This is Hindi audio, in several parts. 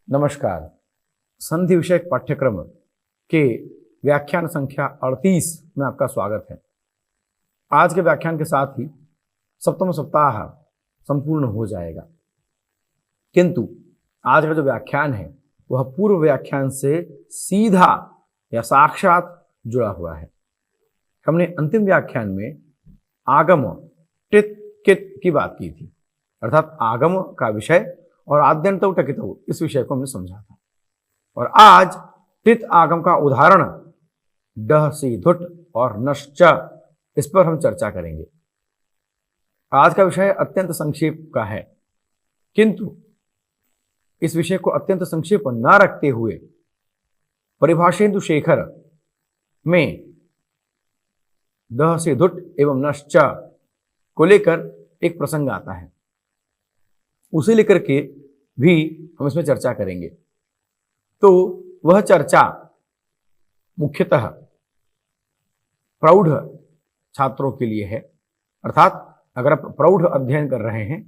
नमस्कार। संधि विषयक पाठ्यक्रम के व्याख्यान संख्या 38 में आपका स्वागत है। आज के व्याख्यान के साथ ही सप्तम सप्ताह संपूर्ण हो जाएगा, किंतु आज का जो व्याख्यान है वह पूर्व व्याख्यान से सीधा या साक्षात जुड़ा हुआ है। हमने अंतिम व्याख्यान में आगम टित कित की बात की थी, अर्थात आगम का विषय और आद्यंत टकित इस विषय को हमने समझा था। और आज टित आगम का उदाहरण डह सी धुट और नश्च, इस पर हम चर्चा करेंगे। आज का विषय अत्यंत संक्षेप का है, किंतु इस विषय को अत्यंत संक्षेप न रखते हुए परिभाषेन्दु शेखर में दह से धुट एवं नश्च को लेकर एक प्रसंग आता है, उसे लेकर के भी हम इसमें चर्चा करेंगे। तो वह चर्चा मुख्यतः प्रौढ़ छात्रों के लिए है, अर्थात अगर आप प्रौढ़ अध्ययन कर रहे हैं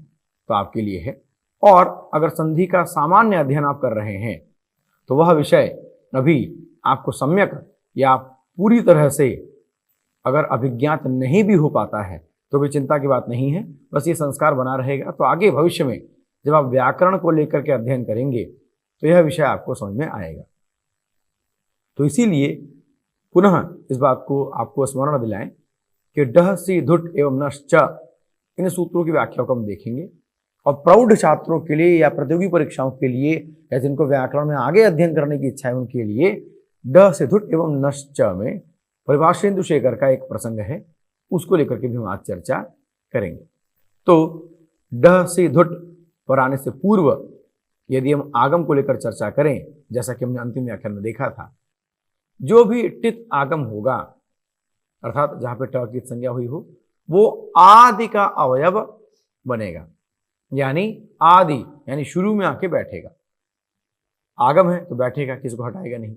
तो आपके लिए है, और अगर संधि का सामान्य अध्ययन आप कर रहे हैं तो वह विषय अभी आपको सम्यक या पूरी तरह से अगर अभिज्ञात नहीं भी हो पाता है तो भी चिंता की बात नहीं है, बस ये संस्कार बना रहेगा। तो आगे भविष्य में जब आप व्याकरण को लेकर के अध्ययन करेंगे तो यह विषय आपको समझ में आएगा। तो इसीलिए पुनः इस बात को आपको स्मरण दिलाएं कि डह सी धुट एवं नश्च, इन सूत्रों की व्याख्या को हम देखेंगे। और प्रौढ़ छात्रों के लिए या प्रतियोगी परीक्षाओं के लिए या जिनको व्याकरण में आगे अध्ययन करने की इच्छा है उनके लिए डह से धुट एवं नश्च में परिभाषेन्दु शेखर का एक प्रसंग है, उसको लेकर के भी हम आज चर्चा करेंगे। तो डह से धुट पर आने से पूर्व यदि हम आगम को लेकर चर्चा करें, जैसा कि हमने अंतिम व्याख्यान में देखा था, जो भी टित आगम होगा, अर्थात जहां पे ट की संज्ञा हुई हो, वो आदि का अवयव बनेगा, यानी आदि यानी शुरू में आके बैठेगा। आगम है तो बैठेगा, किसी को हटाएगा नहीं।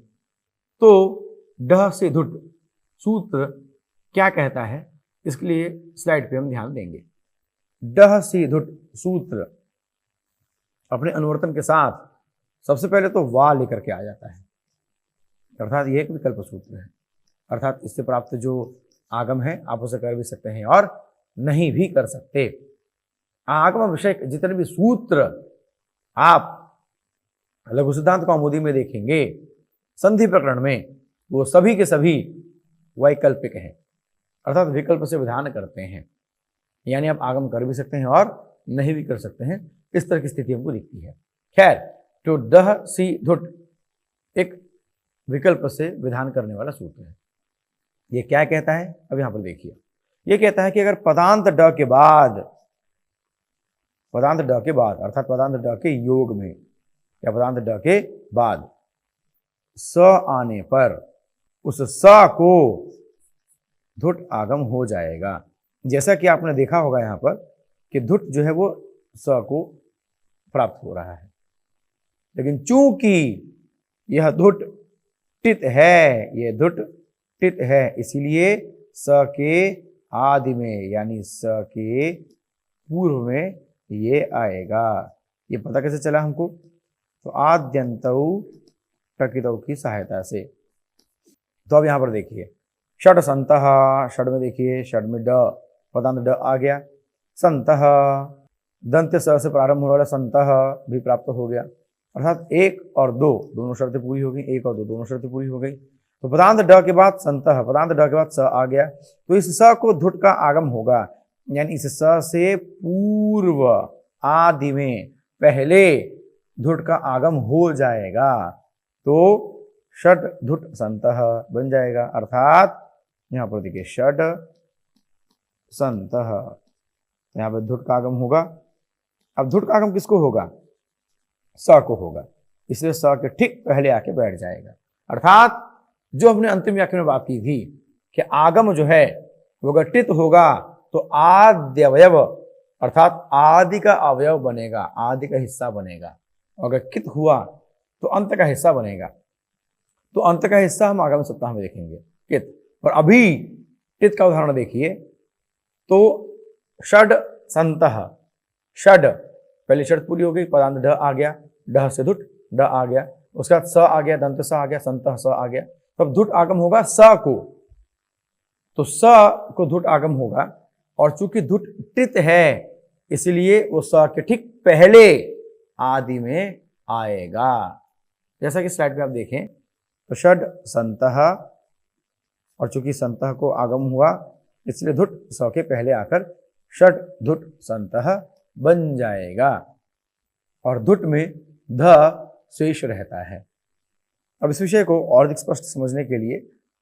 तो डह से धुट सूत्र क्या कहता है, इसके लिए स्लाइड पे हम ध्यान देंगे। डह से धुट सूत्र अपने अनुवर्तन के साथ सबसे पहले तो वा लेकर के आ जाता है, अर्थात ये एक विकल्प सूत्र है, अर्थात इससे प्राप्त जो आगम है आप उसे कर भी सकते हैं और नहीं भी कर सकते। आगम विषय जितने भी सूत्र आप लघु सिद्धांत कौमुदी में देखेंगे संधि प्रकरण में, वो सभी के सभी वैकल्पिक हैं, अर्थात विकल्प से विधान करते हैं, यानी आप आगम कर भी सकते हैं और नहीं भी कर सकते हैं। इस तरह की स्थिति हमको दिखती है। खैर, तो डह सी धुट एक विकल्प से विधान करने वाला सूत्र है। ये क्या कहता है, अब यहां पर देखिए। ये कहता है कि अगर पदांत ड के बाद अर्थात पदांत ड के योग में या पदांत ड के बाद स आने पर उस स को धुट आगम हो जाएगा। जैसा कि आपने देखा होगा यहां पर कि धुट जो है वो स को प्राप्त हो रहा है, लेकिन चूंकि यह धुट टित है, ये धुट टित है, इसीलिए स के आदि में यानी स के पूर्व में ये आएगा। ये पता कैसे चला हमको, तो आद्यंतौ टकितौ की सहायता से। तो अब यहां पर देखिए, षड संतः, षड में देखिए, षड में ड पदांत ड आ गया, संतः दंत स से प्रारंभ होने वाला संतः भी प्राप्त हो गया, अर्थात एक और दो दोनों शर्तें पूरी हो गई, एक और दो दोनों शर्तें पूरी हो गई। तो पदांत ड के बाद संतः, पदांत ड के बाद स आ गया, तो इस स को धुट का आगम होगा, यानी इस स से पूर्व आदि में पहले धुट का आगम हो जाएगा, तो षड धुट संतः बन जाएगा। अर्थात यहां पर देखिए षड संतः, यहां पर धुट का आगम होगा। अब धुट का आगम किसको होगा, स को होगा, इसलिए स के ठीक पहले आके बैठ जाएगा। अर्थात जो हमने अंतिम व्याख्यान में बात की थी कि आगम जो है वो अगर टित होगा तो आद्य अवयव अर्थात आदि का अवयव बनेगा, आदि का हिस्सा बनेगा। अगर कित हुआ तो अंत का हिस्सा बनेगा। तो अंत का हिस्सा हम आगामी सप्ताह में देखेंगे, कित। और अभी टित का उदाहरण देखिए, तो षड संतः, षड पहले शर्त पूरी हो गई, पदांत ढ आ गया, ढ से धुट, ड आ गया, उसके बाद स आ गया, दंत स आ गया, संतः स आ गया, तब धुट आगम होगा स को, तो स को धुट आगम होगा, और चूंकि धुट टित है इसलिए वो स के ठीक पहले आदि में आएगा। जैसा कि स्लाइड पे आप देखें तो षड संतः, और चूंकि संतः को आगम हुआ इसलिए धुट स के पहले आकर षड धुट संतः बन जाएगा, और धुट में ध शेष रहता है। अब इस विषय को और अधिक स्पष्ट समझने के लिए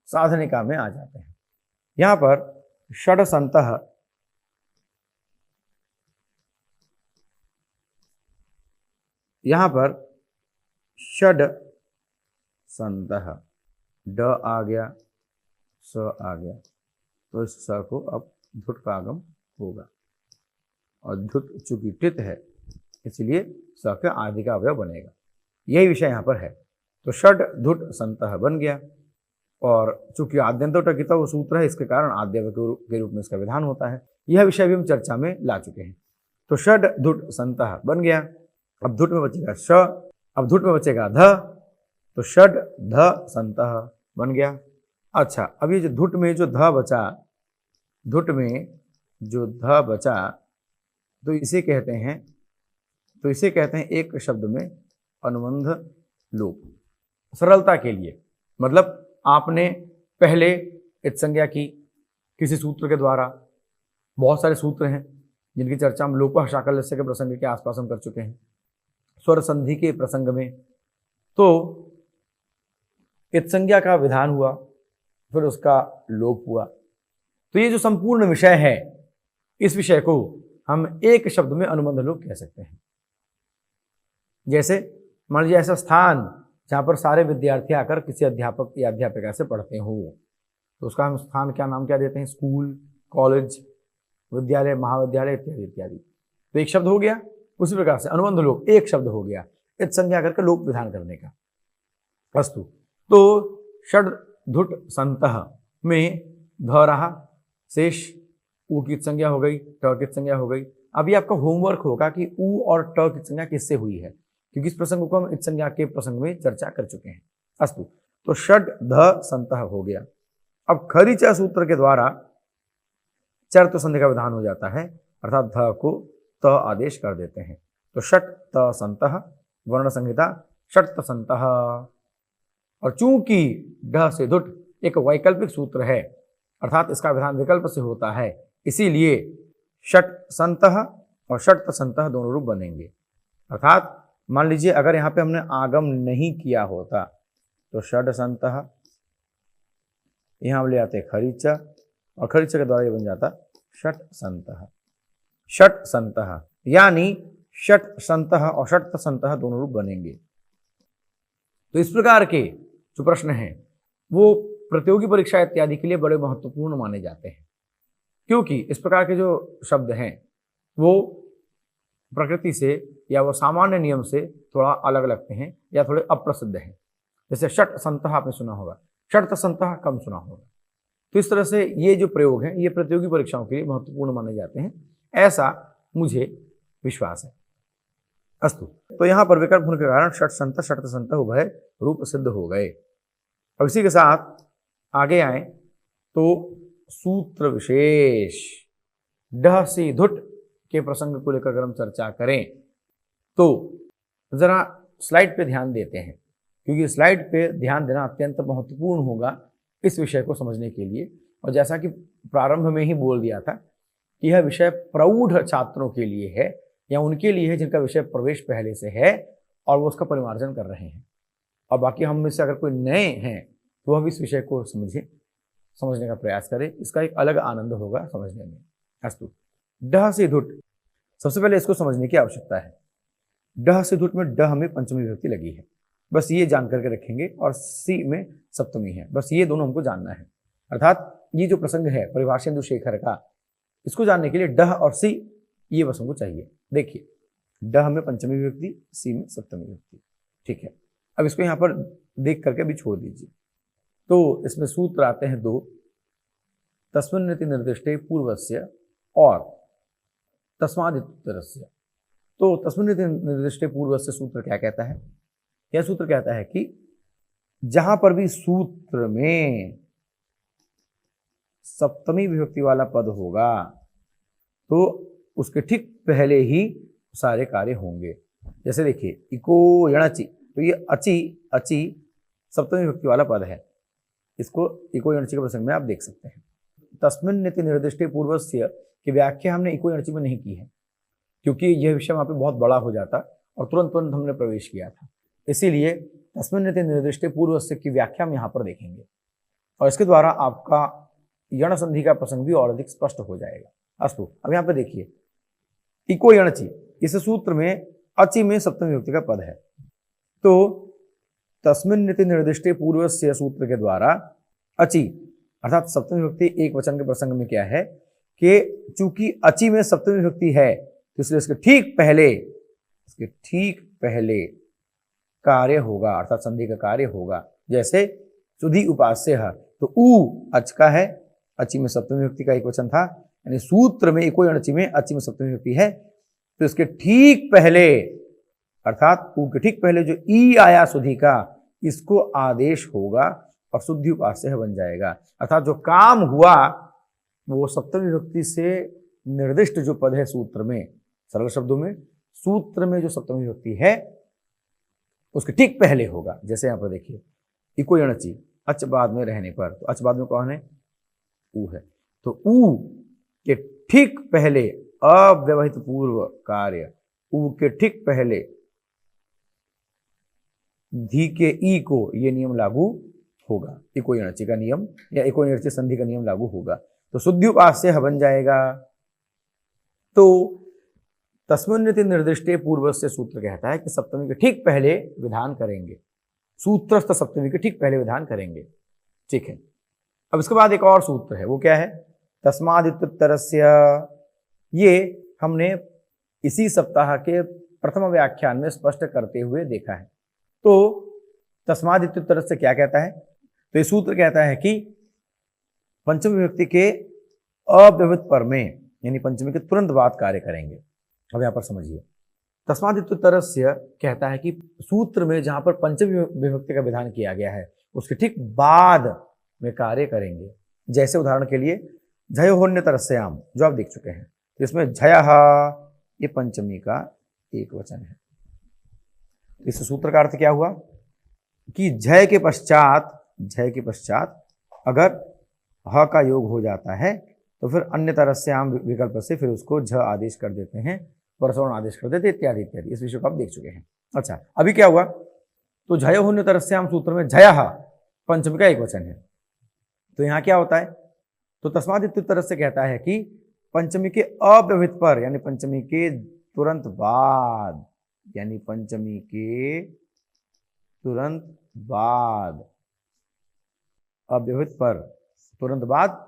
साधनिका में आ जाते हैं। यहां पर षड संतः, यहां पर षड संतः, ड आ गया, स आ गया, तो इस स को अब धुट का आगम होगा, और धुट चूंकि टित है इसलिए स का आदि का अवयव बनेगा। यही विषय यहाँ पर है। तो षड धुट संतः बन गया, और चूंकि आद्यंतो टकिता वो सूत्र है, इसके कारण आद्यव के रूप में इसका विधान होता है। यह विषय भी हम चर्चा में ला चुके हैं। तो षड धुट संतः बन गया, अब धुट में बचेगा श, अब धुट में बचेगा ध, तो षड ध संतः बन गया। अच्छा, अब ये जो धुट में जो ध बचा, धुट में जो ध बचा, तो इसे कहते हैं एक शब्द में अनुबंध लोप। सरलता के लिए, मतलब आपने पहले इत संज्ञा की किसी सूत्र के द्वारा, बहुत सारे सूत्र हैं जिनकी चर्चा हम लोपः शाकल्यस्य के प्रसंग के आसपास हम कर चुके हैं। स्वर संधि के प्रसंग में तो इत संज्ञा का विधान हुआ, फिर उसका लोप हुआ। तो ये जो संपूर्ण विषय है, इस विषय को हम एक शब्द में अनुबंध लोप कह सकते हैं। जैसे मान लीजिए ऐसा स्थान जहाँ पर सारे विद्यार्थी आकर किसी अध्यापक या अध्यापिका से पढ़ते हो, तो उसका हम स्थान क्या नाम क्या देते हैं? स्कूल, कॉलेज, विद्यालय, महाविद्यालय इत्यादि इत्यादि। तो एक शब्द हो गया। उसी प्रकार से अनुबंध लोप एक शब्द हो गया, इत संज्ञा करके लोप विधान करने का। अस्तु, तो षड धुट संतः में ध रहा, शेष ऊ की संज्ञा हो गई, ट की संज्ञा हो गई। अभी आपका होमवर्क होगा कि ऊ और ट की संज्ञा किससे हुई है, क्योंकि इस प्रसंग को हम इत संज्ञा के प्रसंग में चर्चा कर चुके हैं। अस्तु, तो षड ध संतः हो गया। अब खरीचा सूत्र के द्वारा चर्त संधि का विधान हो जाता है, अर्थात ध को त आदेश कर देते हैं। तो षट त संतः, वर्ण संहिता षट संतः। और चूंकि ढ से धुट एक वैकल्पिक सूत्र है, अर्थात इसका विधान विकल्प से होता है, इसीलिए षट संतः और षट संतः दोनों रूप बनेंगे। अर्थात मान लीजिए अगर यहाँ पे हमने आगम नहीं किया होता तो षड संतः, यहाँ हम ले आते खरीचा, और खरीचा के द्वारा ये बन जाता षट संतः। षट संतः यानी षट संतः और षट संतः दोनों रूप बनेंगे। तो इस प्रकार के जो प्रश्न हैं वो प्रतियोगी परीक्षा इत्यादि के लिए बड़े महत्वपूर्ण माने जाते हैं, क्योंकि इस प्रकार के जो शब्द हैं वो प्रकृति से या वो सामान्य नियम से थोड़ा अलग लगते हैं या थोड़े अप्रसिद्ध हैं। जैसे षट संतः आपने सुना होगा, षट संतः कम सुना होगा। तो इस तरह से ये जो प्रयोग हैं ये प्रतियोगी परीक्षाओं के लिए महत्वपूर्ण माने जाते हैं, ऐसा मुझे विश्वास है। अस्तु, तो यहाँ पर विकल्प होने के कारण षट संतः षट संतः उभय रूप सिद्ध हो गए। अब इसी के साथ आगे आए तो सूत्र विशेष ढ से धुट के प्रसंग को लेकर अगर हम चर्चा करें तो जरा स्लाइड पे ध्यान देते हैं, क्योंकि स्लाइड पे ध्यान देना अत्यंत महत्वपूर्ण होगा इस विषय को समझने के लिए। और जैसा कि प्रारंभ में ही बोल दिया था कि यह विषय प्रौढ़ छात्रों के लिए है या उनके लिए है जिनका विषय प्रवेश पहले से है और वो उसका परिमार्जन कर रहे हैं। और बाकी हम में से अगर कोई नए हैं तो वह भी इस विषय को समझने का प्रयास करें, इसका एक अलग आनंद होगा समझने में। अस्तु, ड से धुट, सबसे पहले इसको समझने की आवश्यकता है। ड से धुट में ड में पंचमी विभक्ति लगी है, बस ये जान करके रखेंगे, और सी में सप्तमी है, बस ये दोनों हमको जानना है। अर्थात ये जो प्रसंग है परिभाषेंदु शेखर का, इसको जानने के लिए ड और सी ये बस हमको चाहिए। देखिए, ड में पंचमी विभक्ति, सी में सप्तमी विभक्ति, ठीक है। अब इसको यहाँ पर देख करके भी छोड़ दीजिए। तो इसमें सूत्र आते हैं दो, तस्मिन् इति निर्दिष्टे पूर्वस्य और तस्माद् इत्युत्तरस्य। तो तस्मिन् इति निर्दिष्टे पूर्वस्य सूत्र क्या कहता है? यह सूत्र कहता है कि जहां पर भी सूत्र में सप्तमी विभक्ति वाला पद होगा तो उसके ठीक पहले ही सारे कार्य होंगे। जैसे देखिए इको यणचि, तो ये अचि अचि सप्तमी विभक्ति वाला पद है, इसको इको यणचि के प्रसंग में आप देख सकते हैं। तस्मिन् निति निर्दिष्टे पूर्वस्य की व्याख्या हमने इको यणचि में नहीं की है, क्योंकि यह विषय वहाँ पे बहुत बड़ा हो जाता और तुरंत तुरंत हमने प्रवेश किया था। इसीलिए तस्मिन् निति निर्दिष्टे पूर्वस्य की व्याख्या हम यहाँ पर देखेंगे और इसके द्वारा आपका यण संधि का प्रसंग भी और अधिक स्पष्ट हो जाएगा। अस्तु, अब यहाँ पे देखिए इको यणचि, इस सूत्र में अचि में सप्तमी विभक्ति का पद है, तो तस्मिन् निति निर्दिष्टे पूर्वस्य सूत्र के द्वारा अचि अर्थात सप्तमी विभक्ति एक वचन के प्रसंग में क्या है कि चूंकि अचि में सप्तमी विभक्ति है तो इसलिए इसके ठीक पहले कार्य होगा अर्थात संधि का कार्य होगा। जैसे सुधि उपास्य है, तो उ अच का है, अचि में सप्तमी विभक्ति का एक वचन था, यानी सूत्र में इको यणचि में अचि में सप्तमी विभक्ति है, तो इसके ठीक पहले अर्थात उ के ठीक पहले जो ई आया सुधि का, इसको आदेश होगा और शुद्धि उपास्य बन जाएगा। अर्थात जो काम हुआ वो सप्तमी विभक्ति से निर्दिष्ट जो पद है सूत्र में, सरल शब्दों में सूत्र में जो सप्तमी विभक्ति है उसके ठीक पहले होगा। जैसे यहाँ पर देखिए इको यणचि अच बाद में रहने पर, तो अच बाद में कौन है? उ है, तो उ के ठीक पहले अव्यवहित पूर्व कार्य, उ के ठीक पहले धी के ई को ये नियम लागू होगा, इको यणचि का नियम या इको यणचि संधि का नियम लागू होगा, तो शुद्धि उपास्य बन जाएगा। तो तस्मिन् निति निर्दिष्टे पूर्वस्य सूत्र कहता है कि सप्तमी के ठीक पहले विधान करेंगे, सूत्रस्थ सप्तमी के ठीक पहले विधान करेंगे। ठीक है, अब इसके बाद एक और सूत्र है, वो क्या है? तस्मादित्युत्तरस्य। ये हमने इसी सप्ताह के प्रथम व्याख्यान में स्पष्ट करते हुए देखा है। तो तस्मादित्युत्तरस्य क्या कहता है? तो ये सूत्र कहता है कि पंचमी विभक्ति के अव्यवहित पर में यानी पंचमी के तुरंत बाद कार्य करेंगे। अब यहां पर समझिए, तस्मादित्युत्तरस्य कहता है कि सूत्र में जहां पर पंचमी विभक्ति का विधान किया गया है उसके ठीक बाद में कार्य करेंगे। जैसे उदाहरण के लिए झयोहोन्यतरस्याम जो आप देख चुके हैं, तो इसमें झयः ये पंचमी का एक वचन है। इस सूत्र का अर्थ क्या हुआ कि झय के पश्चात अगर ह का योग हो जाता है तो फिर अन्य तरस्याम विकल्प से फिर उसको झ आदेश कर देते हैं, परसवर्ण आदेश कर देते इत्यादि इत्यादि। इस विषय को आप देख चुके हैं। अच्छा, अभी क्या हुआ? तो झयोहोन्यतरस्याम सूत्र में झयः पंचमी का एक वचन है, तो यहाँ क्या होता है? तो तस्मादित्युत्तरस्य कहता है कि पंचमी के अव्यवहित पर यानी पंचमी के तुरंत बाद, यानी पंचमी के तुरंत बाद अव्यवहित पर, तुरंत बाद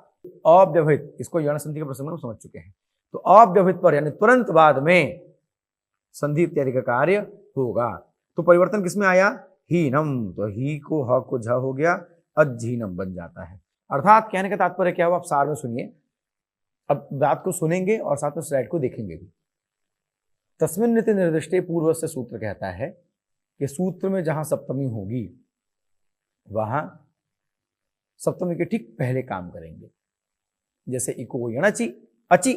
अव्यवहित, इसको यण संधि के प्रसंग में हम समझ चुके हैं। तो अव्यवहित पर यानी तुरंत बाद में संधि इत्यादि का कार्य होगा। तो परिवर्तन किसमें आया? हीनम, तो ही को ह को झ हो गया, अज्झीनम बन जाता है। अर्थात कहने का तात्पर्य क्या हुआ? आप सार में सुनिए, अब बात को सुनेंगे और साथ में स्लाइड को देखेंगे भी। तस्मिन् निति निर्दिष्टे पूर्वस्य सूत्र कहता है कि सूत्र में जहां सप्तमी होगी वहां सप्तमी के ठीक पहले काम करेंगे। जैसे इको यणचि अचि,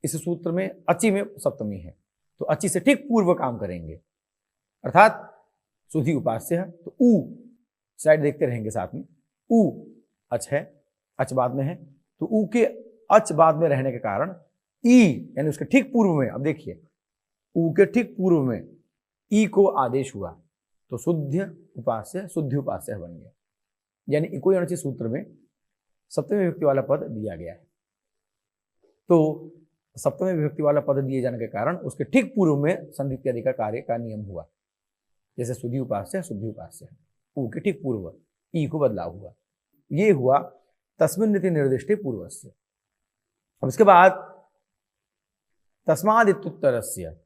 इस सूत्र में अचि में सप्तमी है तो अचि से ठीक पूर्व काम करेंगे, अर्थात सुधि उपास्य है, तो उ, स्लाइड देखते रहेंगे साथ में, उ अच है, अच बाद में है, तो उ के अच बाद में रहने के कारण ई यानी उसके ठीक पूर्व में, अब देखिए उ के ठीक पूर्व में ई को आदेश हुआ तो शुद्ध उपास्य बन गया। यानी इको यणचि सूत्र में सप्तमी विभक्ति वाला पद दिया गया है, तो सप्तमी विभक्ति वाला पद दिए जाने के कारण उसके ठीक पूर्व में संधि इत्यादि का कार्य का नियम हुआ। जैसे सुधि उपास्य शुद्धि उपास्य, उ के ठीक पूर्व ई को बदलाव हुआ। ये हुआ तस्मिन् निति निर्दिष्टे पूर्वस्य। अब इसके बाद तस्मादित्युत्तरस्य,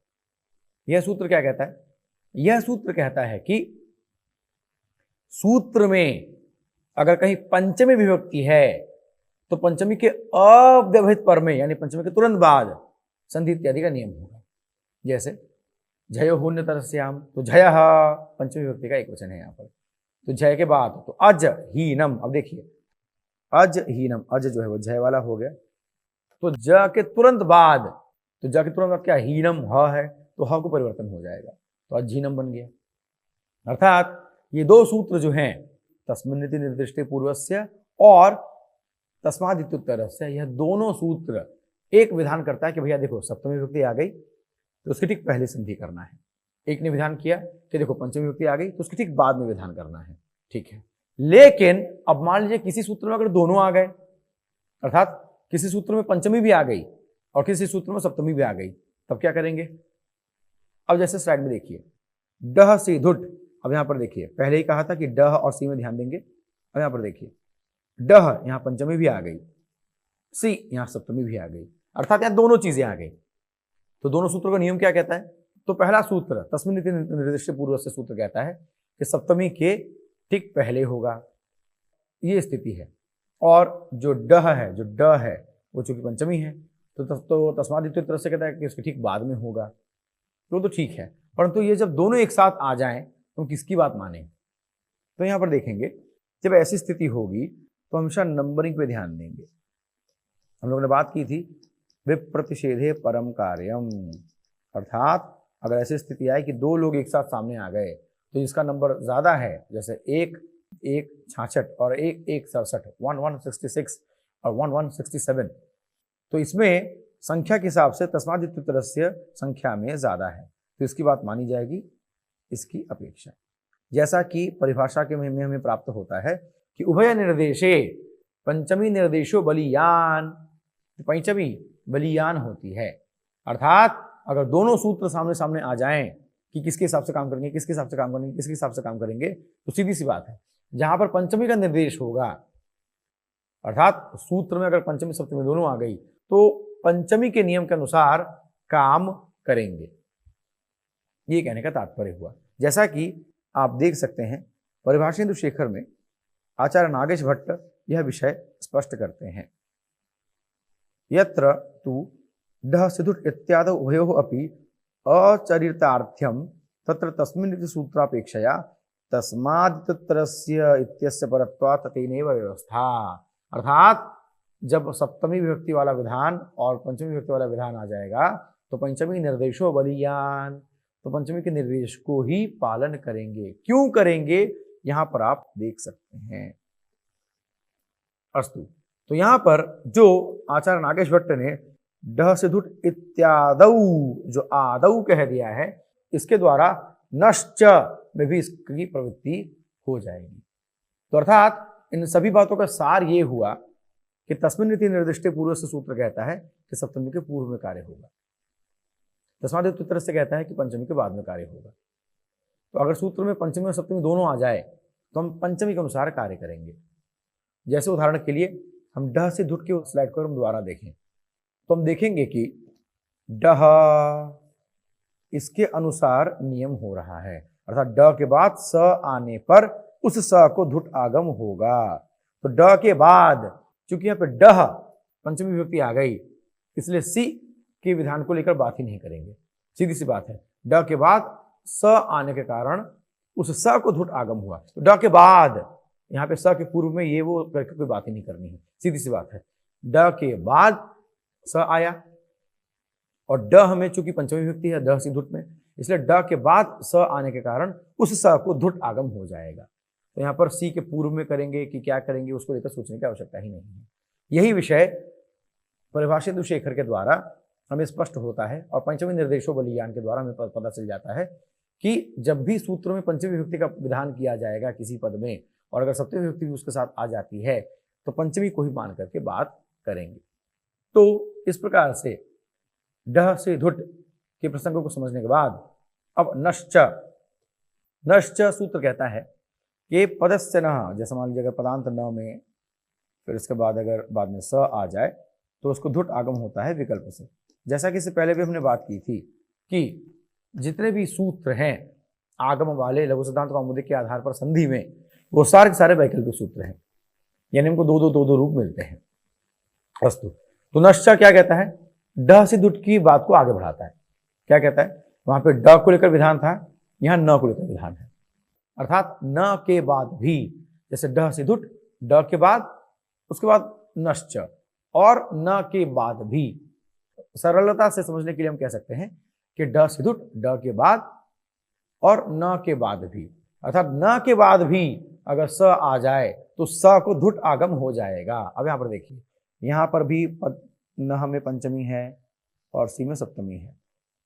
यह सूत्र क्या कहता है? यह सूत्र कहता है कि सूत्र में अगर कहीं पंचमी विभक्ति है तो पंचमी के अव्यवहित पर में यानी पंचमी के तुरंत बाद संधि इत्यादि का नियम होगा। जैसे जयो हुन्य तरस्याम, तो जय पंचमी विभक्ति का एक वचन है यहाँ पर। तो जय के बाद तो अज हीनम, अब देखिए अज हीनम, अज जो है वो जय वाला हो गया। तो ज के तुरंत बाद, तो ज के तुरंत बाद क्या हीनम ह है, तो ह को परिवर्तन हो जाएगा, तो अज हीनम बन गया। अर्थात ये दो सूत्र जो हैं तस्मिन्निति निर्दिष्टे पूर्वस्य और तस्मादित्युत्तरस्य, यह दोनों सूत्र एक विधान करता है कि भैया देखो सप्तमी विभक्ति आ गई तो उसके ठीक पहले संधि करना है। एक ने विधान किया कि देखो पंचमी विभक्ति आ गई तो उसके ठीक बाद में विधान करना है, ठीक है। लेकिन अब मान लीजिए किसी सूत्र में अगर दोनों आ गए, अर्थात किसी सूत्र में पंचमी भी आ गई और किसी सूत्र में सप्तमी भी आ गई, तब क्या करेंगे? अब जैसे स्लाइड में देखिए डह सी धुट, अब यहां पर देखिए पहले ही कहा था कि डह और सी में ध्यान देंगे। अब यहां पर देखिए डह यहां पंचमी भी आ गई, सी यहां सप्तमी भी आ गई, अर्थात यहां दोनों चीजें आ गई। तो दोनों सूत्रों का नियम क्या कहता है? तो पहला सूत्र तस्मिन्निति निर्दिष्टे पूर्वस्य सूत्र कहता है कि सप्तमी के ठीक पहले होगा, ये स्थिति है। और जो डह है, जो ड है वो चूंकि पंचमी है तो तस्मादित्युत्तर से कहता है कि उसके ठीक बाद में होगा, तो ठीक है। परंतु ये जब दोनों एक साथ आ जाएं तो किसकी बात माने? तो यहां पर देखेंगे जब ऐसी स्थिति होगी तो हमेशा नंबरिंग पे ध्यान देंगे। हम लोगों ने बात की थी विप्रतिषेधे परम कार्यम, अर्थात अगर ऐसी स्थिति आए कि दो लोग एक साथ सामने आ गए तो जिसका नंबर ज्यादा है, जैसे 166 और 1167, 1166 और 1167, तो इसमें संख्या के हिसाब से तस्मादित्युत्तरस्य संख्या में ज्यादा है तो इसकी बात मानी जाएगी इसकी अपेक्षा। जैसा कि परिभाषा के में हमें प्राप्त होता है कि उभय निर्देशे पंचमी निर्देशो बलियान, पंचमी बलियान होती है। अर्थात अगर दोनों सूत्र सामने सामने आ जाएं कि किसके हिसाब से काम करेंगे, किसके हिसाब से काम करेंगे, किसके हिसाब से काम करेंगे, तो सीधी सी बात है जहां पर पंचमी का निर्देश होगा, अर्थात सूत्र में अगर पंचमी सप्तमी दोनों आ गई तो पंचमी के नियम के अनुसार काम करेंगे, ये कहने का तात्पर्य हुआ। जैसा कि आप देख सकते हैं परिभाषेन्दु शेखर में आचार्य नागेश भट्ट यह विषय स्पष्ट करते हैं। यत्र तु डह सिधुट इत्यादि उभयोः अपि अचरितार्थ्यम तत्र तस्मिन् सूत्रापेक्षया तस्मादित्युत्तरस्य इत्यस्य परत्वात् तेनैव व्यवस्था। अर्थात जब सप्तमी विभक्ति वाला विधान और पंचमी विभक्ति वाला विधान आ जाएगा तो पंचमी निर्देशो बलियान, तो पंचमी के निर्देश को ही पालन करेंगे। क्यों करेंगे यहां पर आप देख सकते हैं। अस्तु, तो यहां पर जो आचार्य नागेश भट्ट ने डह से धुट इत्यादौ जो आदौ कह दिया है, इसके द्वारा नश्च में भी इसकी प्रवृत्ति हो जाएगी। तो अर्थात इन सभी बातों का सार ये हुआ कि तस्मिन्निति निर्दिष्टे पूर्व से सूत्र कहता है कि सप्तमी के पूर्व में कार्य होगा, तस्मादित्युत्तर से कहता है कि पंचमी के बाद में कार्य होगा। तो अगर सूत्र में पंचमी और सप्तमी दोनों आ जाए तो हम पंचमी के अनुसार कार्य करेंगे। जैसे उदाहरण के लिए हम डह से धुट के स्लाइड को हम दोबारा देखें तो हम देखेंगे कि डह इसके अनुसार नियम हो रहा है, अर्थात ड के बाद स आने पर उस स को धुट आगम होगा। तो ड के बाद चूंकि यहाँ पे डह पंचमी विभक्ति आ गई इसलिए सी के विधान को लेकर बात ही नहीं करेंगे, सीधी सी बात है। ड के बाद स आने के कारण उस स को धुट आगम हुआ, तो ड के बाद यहाँ पे स के पूर्व में ये वो करके कोई बात ही नहीं करनी है, सीधी सी बात है। ड के बाद स आया और ड हमें चूंकि पंचमी विभक्ति है ड सी धुट में, इसलिए ड के बाद स आने के कारण उस स को धुट आगम हो जाएगा। तो यहाँ पर सी के पूर्व में करेंगे कि क्या करेंगे उसको लेकर सोचने की आवश्यकता ही नहीं है। यही विषय परिभाषेन्दु शेखर के द्वारा हमें स्पष्ट होता है और पंचमी निर्देशो बलियान के द्वारा हमें पता चल जाता है कि जब भी सूत्र में पंचमी विभक्ति का विधान किया जाएगा किसी पद में और अगर सप्तमी विभक्ति भी उसके साथ आ जाती है तो पंचमी को ही मान करके बात करेंगे। तो इस प्रकार से डह से धुट के प्रसंगों को समझने के बाद अब नश्च, नश्च सूत्र कहता है कि पदस्य न, जैसे मान लीजिए अगर पदांत न में फिर इसके बाद अगर बाद में स आ जाए तो उसको धुट आगम होता है विकल्प से। जैसा कि इससे पहले भी हमने बात की थी कि जितने भी सूत्र हैं आगम वाले लघु सिद्धांत कौमुदी के आधार पर संधि में, वो सारे के सारे वैकल्पिक सूत्र हैं, यानी हमको दो रूप मिलते हैं। अस्तु, तो नश्चा क्या कहता है? डह से धुट की बात को आगे बढ़ाता है। क्या कहता है वहां पे ड को लेकर विधान था, यहां न को लेकर विधान है। अर्थात न के बाद भी, जैसे ड से धुट, ड के बाद, उसके बाद नश्च, और न के बाद भी। सरलता से समझने के लिए हम कह सकते हैं कि ड से धुट, ड के बाद और न के बाद भी। अर्थात न के बाद भी अगर स आ जाए तो स को धुट आगम हो जाएगा। अब यहां पर देखिए, यहां पर भी नह में पंचमी है और सी में सप्तमी है,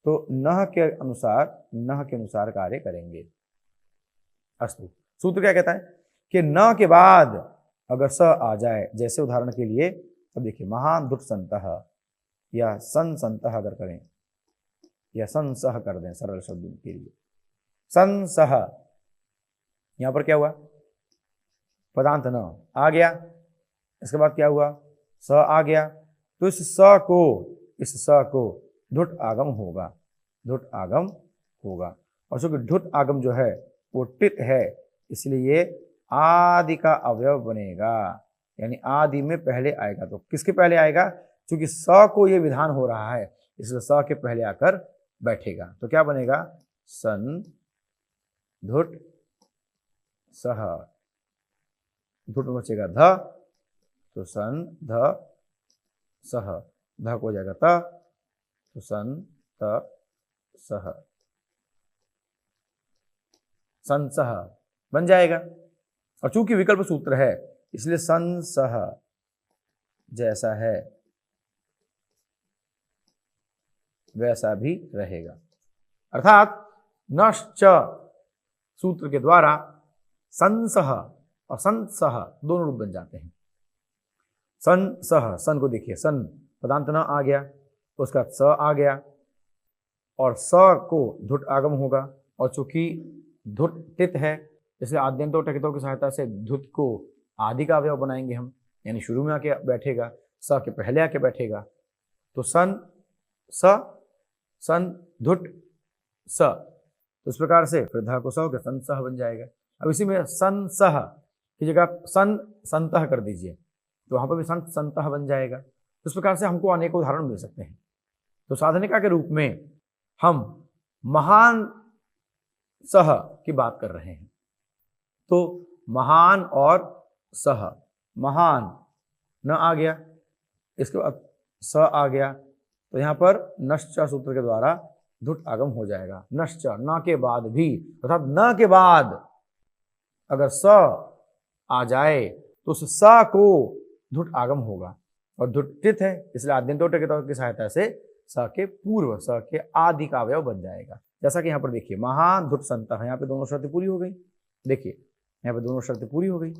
तो नह के अनुसार कार्य करेंगे। अस्तु, सूत्र क्या कहता है कि न के बाद अगर स आ जाए, जैसे उदाहरण के लिए अब देखिए, महान धुट संतः या सन संतः अगर करें या संसह कर दें सरल शब्द के लिए, संसह, यहां पर क्या हुआ, पदांत न आ गया, इसके बाद क्या हुआ, स आ गया, तो इस स को धुट आगम होगा, धुट आगम होगा। और चूंकि धुट आगम जो है वो टित है, इसलिए आदि का अवयव बनेगा, यानी आदि में पहले आएगा। तो किसके पहले आएगा, चूंकि स को ये विधान हो रहा है, इसलिए स के पहले आकर बैठेगा। तो क्या बनेगा, सन धुट सह, धुट में बचेगा ध, तो सन ध सह, ध को हो जाएगा त, तो सन त सह, संसह बन जाएगा। और चूंकि विकल्प सूत्र है, इसलिए संसह जैसा है वैसा भी रहेगा। अर्थात नश्च सूत्र के द्वारा संसह और संसह दोनों रूप बन जाते हैं। संसह, सन को देखिए, सन पदांत न आ गया, उसका स आ गया, और स को धुट आगम होगा, और चूंकि धुट टित है, इसलिए आद्यंतों टकितों की सहायता से धुट को आदि का अवयव बनाएंगे हम, यानी शुरू में आके बैठेगा, स के पहले आके बैठेगा। तो सन स, सन धुट स, तो इस प्रकार से फिर ध को स होकर संसह बन जाएगा। अब इसी में संसह की जगह सन संतः कर दीजिए, तो वहां पर भी संत संतः बन जाएगा। तो इस प्रकार से हमको अनेक उदाहरण मिल सकते हैं। तो साधनिका के रूप में हम महान सह की बात कर रहे हैं, तो महान और सह, महान न आ गया, इसके बाद स आ गया, तो यहां पर नश्च सूत्र के द्वारा धुट आगम हो जाएगा। नश्च, न के बाद भी, अर्थात न के बाद अगर स आ जाए तो उस स को धुट आगम होगा, और धुट टित है, इसलिए आद्यंतों टकितों की सहायता से स के पूर्व, स के आदि का अवयव बन जाएगा। जैसा कि यहाँ पर देखिए, महान धुट संतः, यहाँ पे दोनों शर्तें पूरी हो गई। देखिए यहाँ पे दोनों शर्तें पूरी हो गई,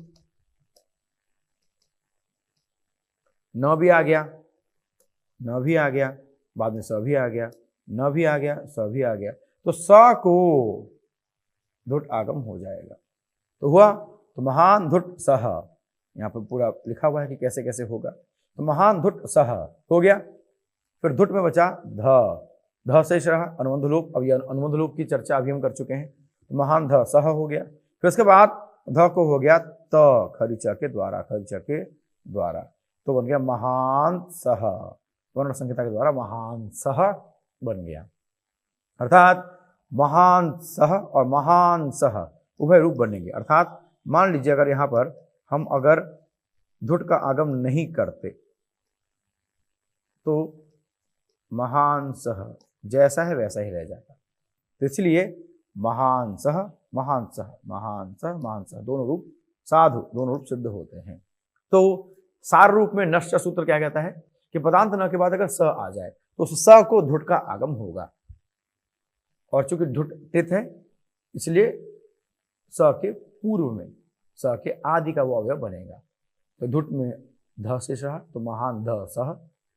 न भी आ गया, न भी आ गया, बाद में स भी आ गया, न भी आ गया, स भी आ गया, तो स को धुट आगम हो जाएगा। तो हुआ, तो महान धुट सह, यहाँ पर पूरा लिखा हुआ है कि कैसे कैसे होगा। तो महान धुट सह हो गया, फिर धुट में बचा ध, ध शेष रहा, अनुबंध लोप। अब ये अनुबंध लोप की चर्चा अभी हम कर चुके हैं। तो महान ध सह हो गया, फिर उसके बाद ध को हो गया त, खरीचा के द्वारा, खरीचा के द्वारा, तो बन गया महान सह, वर्ण संहिता के द्वारा महान सह बन गया। अर्थात महान सह और महान सह उभय रूप बनेंगे। अर्थात मान लीजिए अगर यहाँ पर हम अगर धुट का आगम नहीं करते तो महान सह जैसा है वैसा ही रह जाता। तो इसलिए महान सह, महान सह, महान सह, महान सह दोनों रूप साधु, दोनों रूप सिद्ध होते हैं। तो सार रूप में नश्च सूत्र क्या कहता है कि पदांत न के बाद अगर स आ जाए तो उस स को धुट का आगम होगा, और चूंकि धुट टित है इसलिए स के पूर्व में स के आदि का वो अवयव बनेगा। तो धुट में ध शेष रहा, तो महान ध सह,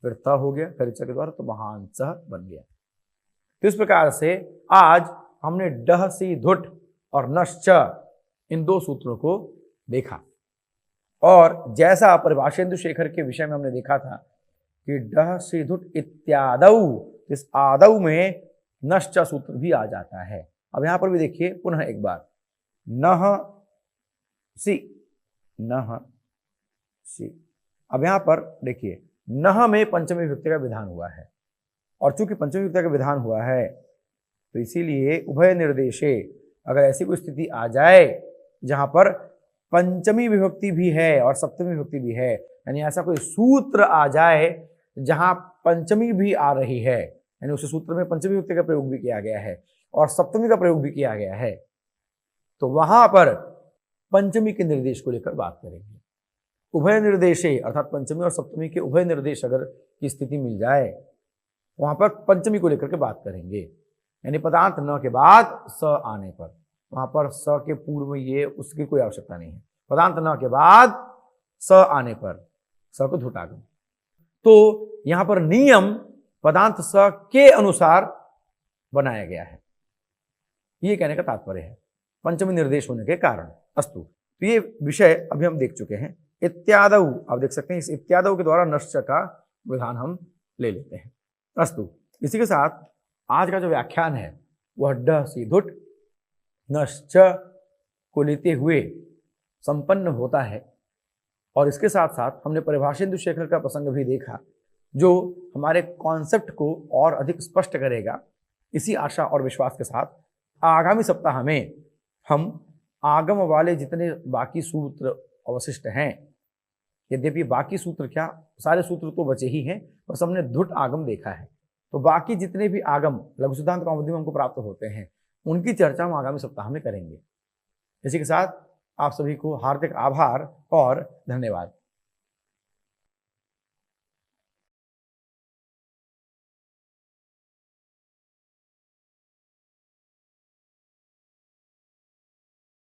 फिर त हो गया खरीचा के द्वारा, तो महान सह बन गया। तो इस प्रकार से आज हमने डह सी धुट और नश्च इन दो सूत्रों को देखा। और जैसा परिभाषेंदु शेखर के विषय में हमने देखा था कि डह सी धुट इत्यादौ, इस आदौ में नश्च सूत्र भी आ जाता है। अब यहां पर भी देखिए पुनः एक बार, नह सी, नह सी। अब यहां पर देखिए, नह में पंचमी विभक्ति का विधान हुआ है, और चूंकि पंचमी विभक्ति का विधान हुआ है तो इसीलिए उभय निर्देशे अगर ऐसी कोई स्थिति आ जाए जहां पर पंचमी विभक्ति भी है और सप्तमी विभक्ति भी है, यानी ऐसा कोई सूत्र आ जाए जहां पंचमी भी आ रही है, यानी उस सूत्र में पंचमी विभक्ति का प्रयोग भी किया गया है और सप्तमी का प्रयोग भी किया गया है, तो वहां पर पंचमी के निर्देश को लेकर बात करेंगे। उभय निर्देशे अर्थात पंचमी और सप्तमी के उभय निर्देश अगर की स्थिति मिल जाए, वहां पर पंचमी को लेकर के बात करेंगे, यानी पदांत न के बाद स आने पर, वहां पर स के पूर्व में ये उसकी कोई आवश्यकता नहीं है। पदांत न के बाद स आने पर स को धुटागम। तो यहां पर नियम पदांत स के अनुसार बनाया गया है, ये कहने का तात्पर्य है पंचमी निर्देश होने के कारण। अस्तु, तो ये विषय अभी हम देख चुके हैं। इत्यादौ, आप देख सकते हैं इस इत्यादौ के द्वारा नश्च का विधान हम ले लेते हैं। अस्तु, इसी के साथ आज का जो व्याख्यान है वह ड सी धुट नश्च को लेते हुए संपन्न होता है। और इसके साथ साथ हमने परिभाषेन्दु शेखर का प्रसंग भी देखा, जो हमारे कॉन्सेप्ट को और अधिक स्पष्ट करेगा। इसी आशा और विश्वास के साथ आगामी सप्ताह में हम आगम वाले जितने बाकी सूत्र अवशिष्ट हैं, यद्यपि बाकी सूत्र क्या, सारे सूत्र तो बचे ही हैं, बस हमने धुट आगम देखा है, तो बाकी जितने भी आगम लघु सिद्धांत कौमुदी में हमको प्राप्त होते हैं उनकी चर्चा हम आगामी सप्ताह में करेंगे। इसी के साथ आप सभी को हार्दिक आभार और धन्यवाद।